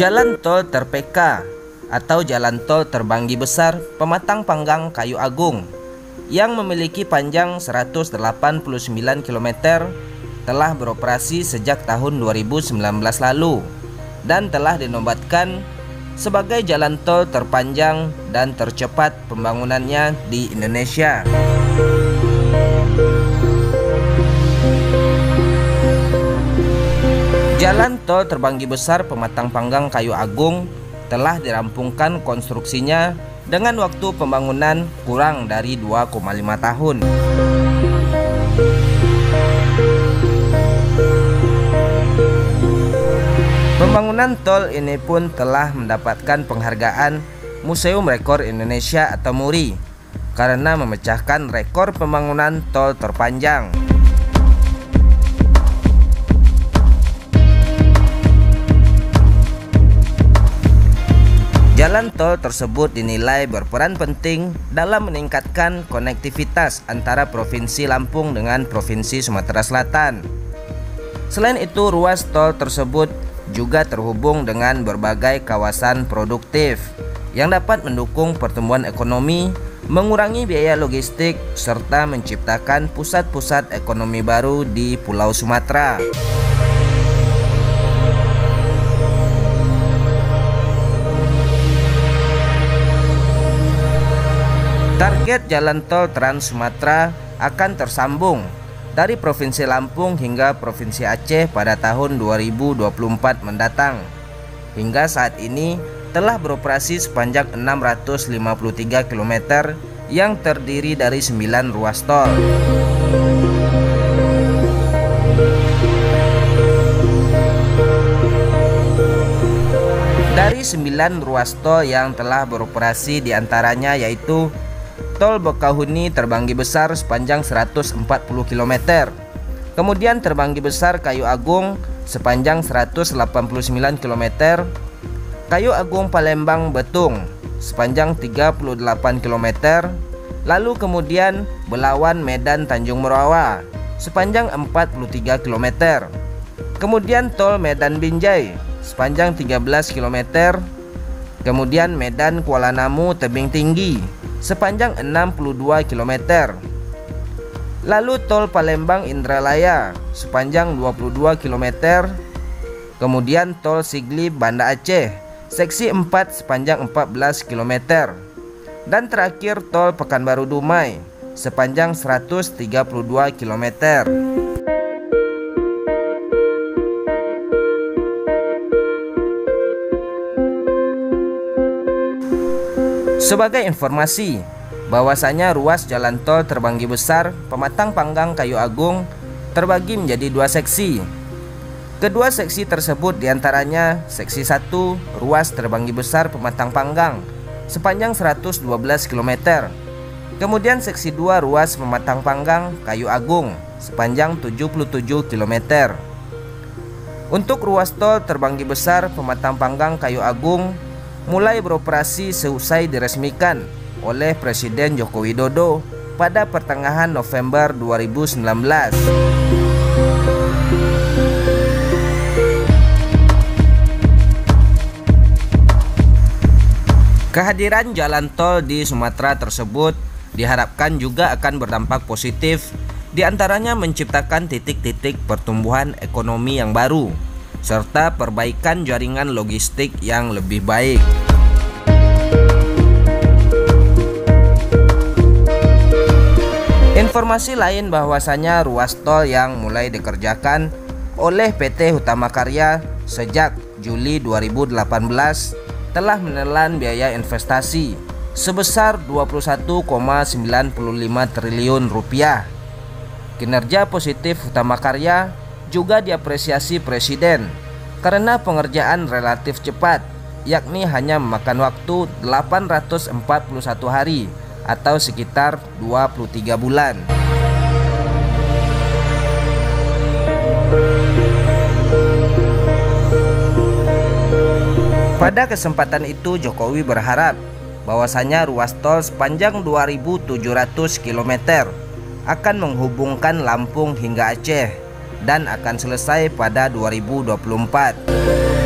Jalan tol terPK atau jalan tol terbanggi besar Pematang Panggang Kayu Agung yang memiliki panjang 189 km telah beroperasi sejak tahun 2019 lalu dan telah dinobatkan sebagai jalan tol terpanjang dan tercepat pembangunannya di Indonesia. Jalan tol terbanggi besar Pematang Panggang Kayu Agung telah dirampungkan konstruksinya dengan waktu pembangunan kurang dari 2,5 tahun. Pembangunan tol ini pun telah mendapatkan penghargaan Museum Rekor Indonesia atau MURI karena memecahkan rekor pembangunan tol terpanjang. Jalan tol tersebut dinilai berperan penting dalam meningkatkan konektivitas antara Provinsi Lampung dengan Provinsi Sumatera Selatan. Selain itu, ruas tol tersebut juga terhubung dengan berbagai kawasan produktif yang dapat mendukung pertumbuhan ekonomi, mengurangi biaya logistik, serta menciptakan pusat-pusat ekonomi baru di Pulau Sumatera. Target jalan tol Trans Sumatera akan tersambung dari Provinsi Lampung hingga Provinsi Aceh pada tahun 2024 mendatang. Hingga saat ini telah beroperasi sepanjang 653 km yang terdiri dari 9 ruas tol. Dari 9 ruas tol yang telah beroperasi diantaranya yaitu Tol Bakauheni Terbanggi Besar sepanjang 140 km. Kemudian Terbanggi Besar Kayu Agung sepanjang 189 km. Kayu Agung Palembang Betung sepanjang 38 km. Lalu kemudian Belawan Medan Tanjung Merawa sepanjang 43 km. Kemudian Tol Medan Binjai sepanjang 13 km. Kemudian Medan Kuala Namu Tebing Tinggi sepanjang 62 km. Lalu Tol Palembang Indralaya sepanjang 22 km. Kemudian Tol Sigli Banda Aceh seksi 4 sepanjang 14 km. Dan terakhir Tol Pekanbaru Dumai sepanjang 132 km. Sebagai informasi, bahwasanya ruas jalan tol Terbanggi Besar Pematang Panggang Kayu Agung terbagi menjadi 2 seksi. Kedua seksi tersebut diantaranya seksi 1 ruas Terbanggi Besar Pematang Panggang sepanjang 112 km. Kemudian seksi 2 ruas Pematang Panggang Kayu Agung sepanjang 77 km. Untuk ruas tol Terbanggi Besar Pematang Panggang Kayu Agung mulai beroperasi seusai diresmikan oleh Presiden Joko Widodo pada pertengahan November 2019. Kehadiran jalan tol di Sumatera tersebut diharapkan juga akan berdampak positif, diantaranya menciptakan titik-titik pertumbuhan ekonomi yang baru serta perbaikan jaringan logistik yang lebih baik. Informasi lain bahwasanya ruas tol yang mulai dikerjakan oleh PT Hutama Karya sejak Juli 2018 telah menelan biaya investasi sebesar 21,95 triliun rupiah. Kinerja positif Hutama Karya juga diapresiasi Presiden karena pengerjaan relatif cepat, yakni hanya memakan waktu 841 hari atau sekitar 23 bulan. Pada kesempatan itu Jokowi berharap bahwasanya ruas tol sepanjang 2.700 km akan menghubungkan Lampung hingga Aceh dan akan selesai pada 2024.